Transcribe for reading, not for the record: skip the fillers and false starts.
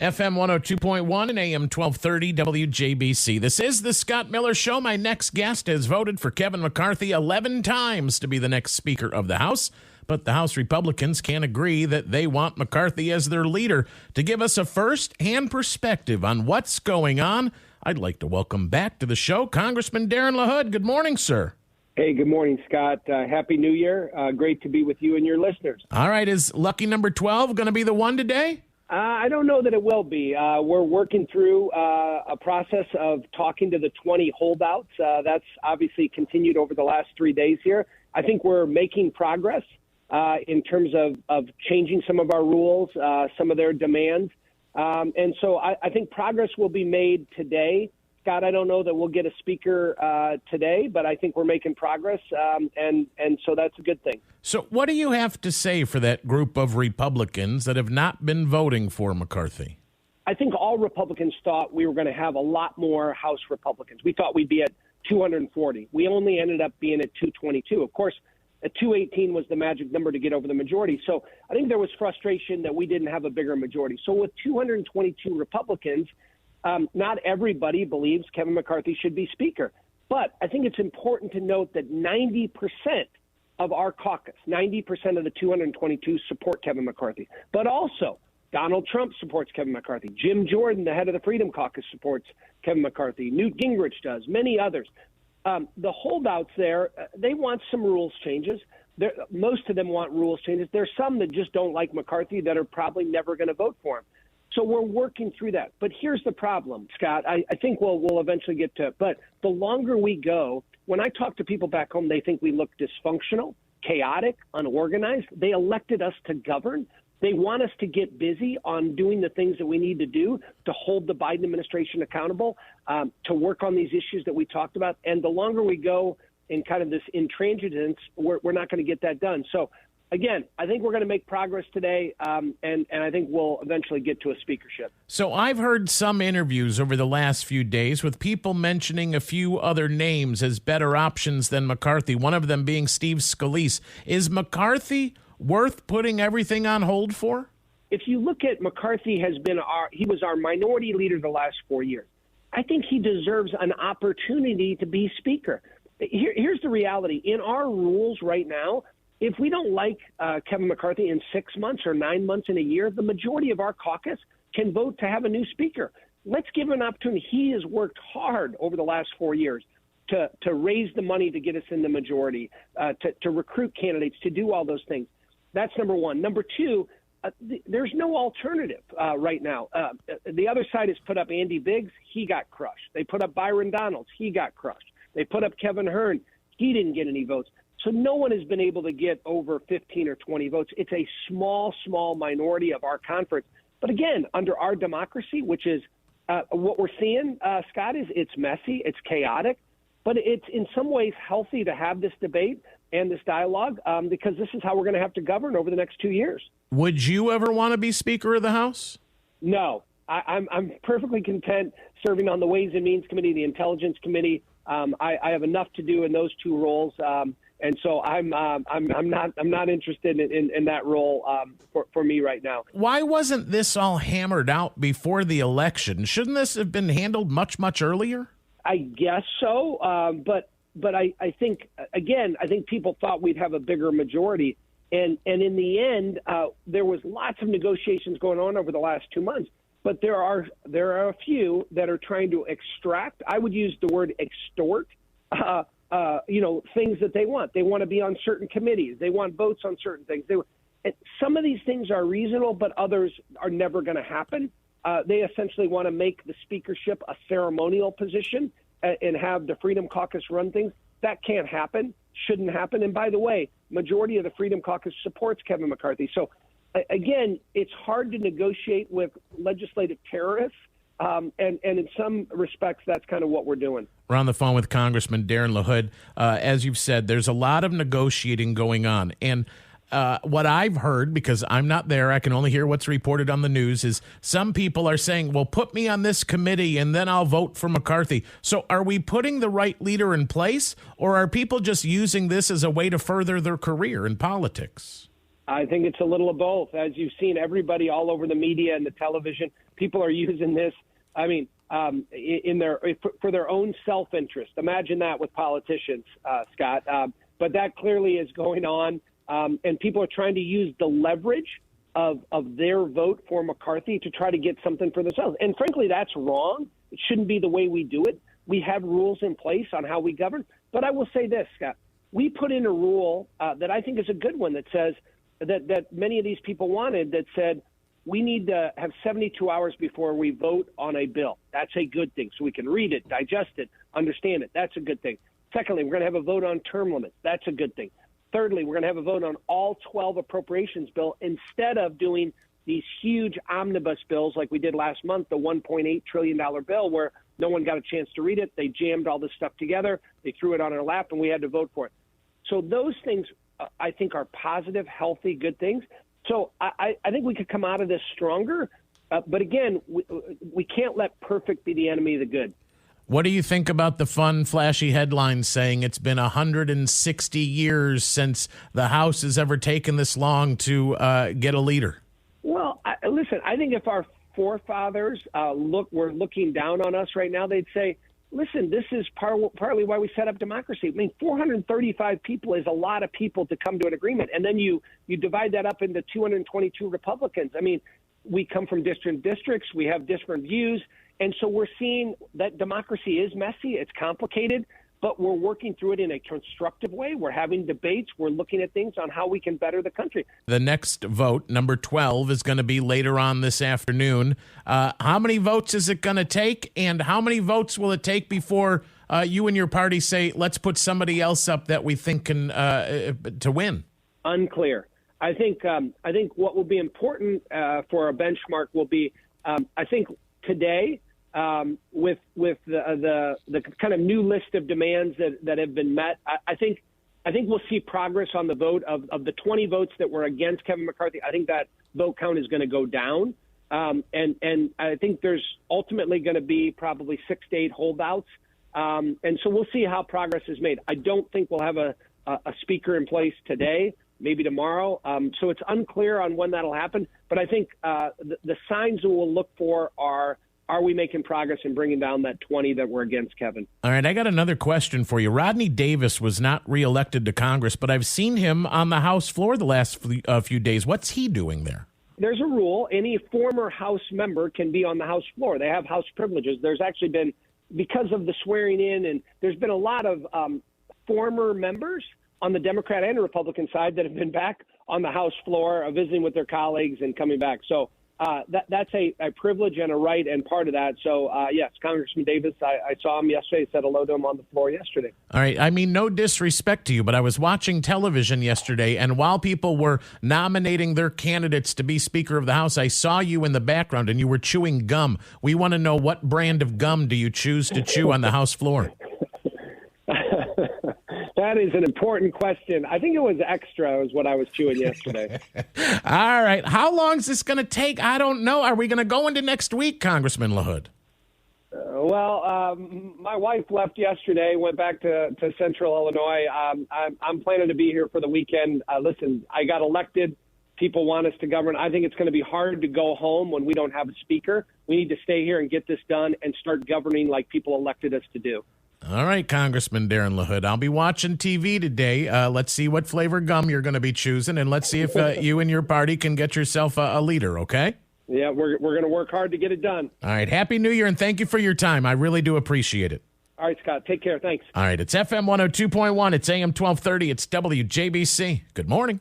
FM 102.1 and AM 1230 WJBC. This is the Scott Miller Show. My next guest has voted for Kevin McCarthy 11 times to be the next Speaker of the House, but the House Republicans can't agree that they want McCarthy as their leader. To give us a first-hand perspective on what's going on, I'd like to welcome back to the show Congressman DARIN LAHOOD. Good morning, sir. Hey, good morning, Scott. Happy New Year. Great to be with you and your listeners. All right, is lucky number 12 going to be the one today? I don't know that it will be. We're working through a process of talking to the 20 holdouts. That's obviously continued over the last 3 days here. I think we're making progress in terms of changing some of our rules, some of their demands. And so I think progress will be made today. Scott, I don't know that we'll get a speaker today, but I think we're making progress, and so that's a good thing. So what do you have to say for that group of Republicans that have not been voting for McCarthy? I think all Republicans thought we were going to have a lot more House Republicans. We thought we'd be at 240. We only ended up being at 222. Of course, at 218 was the magic number to get over the majority. So I think there was frustration that we didn't have a bigger majority. So with 222 Republicans, not everybody believes Kevin McCarthy should be Speaker. But I think it's important to note that 90% of our caucus, 90% of the 222 support Kevin McCarthy. But also, Donald Trump supports Kevin McCarthy. Jim Jordan, the head of the Freedom Caucus, supports Kevin McCarthy. Newt Gingrich does, many others. The holdouts there, they want some rules changes. Most of them want rules changes. There's some that just don't like McCarthy that are probably never going to vote for him. So we're working through that. But here's the problem, Scott. I think we'll eventually get to it. But the longer we go, when I talk to people back home, they think we look dysfunctional, chaotic, unorganized. They elected us to govern. They want us to get busy on doing the things that we need to do to hold the Biden administration accountable, to work on these issues that we talked about. And the longer we go in kind of this intransigence, we're not going to get that done. So, again, I think we're going to make progress today, and I think we'll eventually get to a speakership. So I've heard some interviews over the last few days with people mentioning a few other names as better options than McCarthy, one of them being Steve Scalise. Is McCarthy worth putting everything on hold for? If you look at McCarthy, he was our minority leader the last 4 years. I think he deserves an opportunity to be Speaker. Here's the reality. In our rules right now, if we don't like Kevin McCarthy in 6 months or 9 months in a year, the majority of our caucus can vote to have a new speaker. Let's give him an opportunity. He has worked hard over the last 4 years to raise the money to get us in the majority, to recruit candidates, to do all those things. That's number one. Number two, there's no alternative right now. The other side has put up Andy Biggs. He got crushed. They put up Byron Donalds. He got crushed. They put up Kevin Hern. He didn't get any votes. So no one has been able to get over 15 or 20 votes. It's a small minority of our conference. But again, under our democracy, which is what we're seeing, Scott, is it's messy, it's chaotic, but it's in some ways healthy to have this debate and this dialogue because this is how we're going to have to govern over the next 2 years. Would you ever want to be Speaker of the House? No. I'm perfectly content serving on the Ways and Means Committee, the Intelligence Committee. I have enough to do in those two roles. And so I'm not interested in that role for me right now. Why wasn't this all hammered out before the election? Shouldn't this have been handled much earlier? I guess so, but I think again I think people thought we'd have a bigger majority, and in the end there was lots of negotiations going on over the last 2 months. But there are a few that are trying to extract. I would use the word extort. Things that they want. They want to be on certain committees. They want votes on certain things. Some of these things are reasonable, but others are never going to happen. They essentially want to make the speakership a ceremonial position and have the Freedom Caucus run things. That can't happen, shouldn't happen. And by the way, majority of the Freedom Caucus supports Kevin McCarthy. So, again, it's hard to negotiate with legislative terrorists. And in some respects, that's kind of what we're doing. We're on the phone with Congressman DARIN LAHOOD. As you've said, there's a lot of negotiating going on. And what I've heard, because I'm not there, I can only hear what's reported on the news, is some people are saying, well, put me on this committee and then I'll vote for McCarthy. So are we putting the right leader in place, or are people just using this as a way to further their career in politics? I think it's a little of both. As you've seen, everybody all over the media and the television, People are using this, for their own self-interest. Imagine that with politicians, Scott. But that clearly is going on, and people are trying to use the leverage of their vote for McCarthy to try to get something for themselves. And frankly, that's wrong. It shouldn't be the way we do it. We have rules in place on how we govern. But I will say this, Scott. We put in a rule that I think is a good one that says that many of these people wanted, that said we need to have 72 hours before we vote on a bill. That's a good thing. So we can read it, digest it, understand it. That's a good thing. Secondly, we're going to have a vote on term limits. That's a good thing. Thirdly, we're going to have a vote on all 12 appropriations bill instead of doing these huge omnibus bills like we did last month, the $1.8 trillion bill, where no one got a chance to read it. They jammed all this stuff together. They threw it on our lap, and we had to vote for it. So those things, I think, are positive, healthy, good things. So I think we could come out of this stronger. But again, we can't let perfect be the enemy of the good. What do you think about the fun, flashy headlines saying it's been 160 years since the House has ever taken this long to get a leader? Well, listen, I think if our forefathers were looking down on us right now, they'd say, listen, this is partly why we set up democracy. I mean, 435 people is a lot of people to come to an agreement. And then you divide that up into 222 Republicans. I mean, we come from different districts. We have different views. And so we're seeing that democracy is messy. It's complicated, but we're working through it in a constructive way. We're having debates. We're looking at things on how we can better the country. The next vote, number 12, is going to be later on this afternoon. How many votes is it going to take, and how many votes will it take before you and your party say, let's put somebody else up that we think can to win? Unclear. I think what will be important for a benchmark will be, I think today, with the kind of new list of demands that have been met, I think we'll see progress on the vote of the 20 votes that were against Kevin McCarthy. I think that vote count is going to go down, and I think there's ultimately going to be probably 6 to 8 holdouts, and so we'll see how progress is made. I don't think we'll have a speaker in place today, maybe tomorrow, so it's unclear on when that'll happen. But I think the signs that we'll look for are we making progress in bringing down that 20 that were against Kevin? All right, I got another question for you. Rodney Davis was not reelected to Congress, but I've seen him on the House floor the last few days. What's he doing there? There's a rule. Any former House member can be on the House floor. They have House privileges. There's actually been, because of the swearing in, and there's been a lot of former members on the Democrat and the Republican side that have been back on the House floor, visiting with their colleagues and coming back. So that's a privilege and a right and part of that. So, yes, Congressman Davis, I saw him yesterday, said hello to him on the floor yesterday. All right. I mean, no disrespect to you, but I was watching television yesterday, and while people were nominating their candidates to be Speaker of the House, I saw you in the background, and you were chewing gum. We want to know, what brand of gum do you choose to chew on the House floor? That is an important question. I think it was extra is what I was chewing yesterday. All right. How long is this going to take? I don't know. Are we going to go into next week, Congressman LaHood? My wife left yesterday, went back to Central Illinois. I'm planning to be here for the weekend. Listen, I got elected. People want us to govern. I think it's going to be hard to go home when we don't have a speaker. We need to stay here and get this done and start governing like people elected us to do. All right, Congressman Darren LaHood. I'll be watching TV today. Let's see what flavor gum you're going to be choosing, and let's see if you and your party can get yourself a leader, okay? Yeah, we're going to work hard to get it done. All right, Happy New Year, and thank you for your time. I really do appreciate it. All right, Scott, take care. Thanks. All right, it's FM 102.1. It's AM 1230. It's WJBC. Good morning.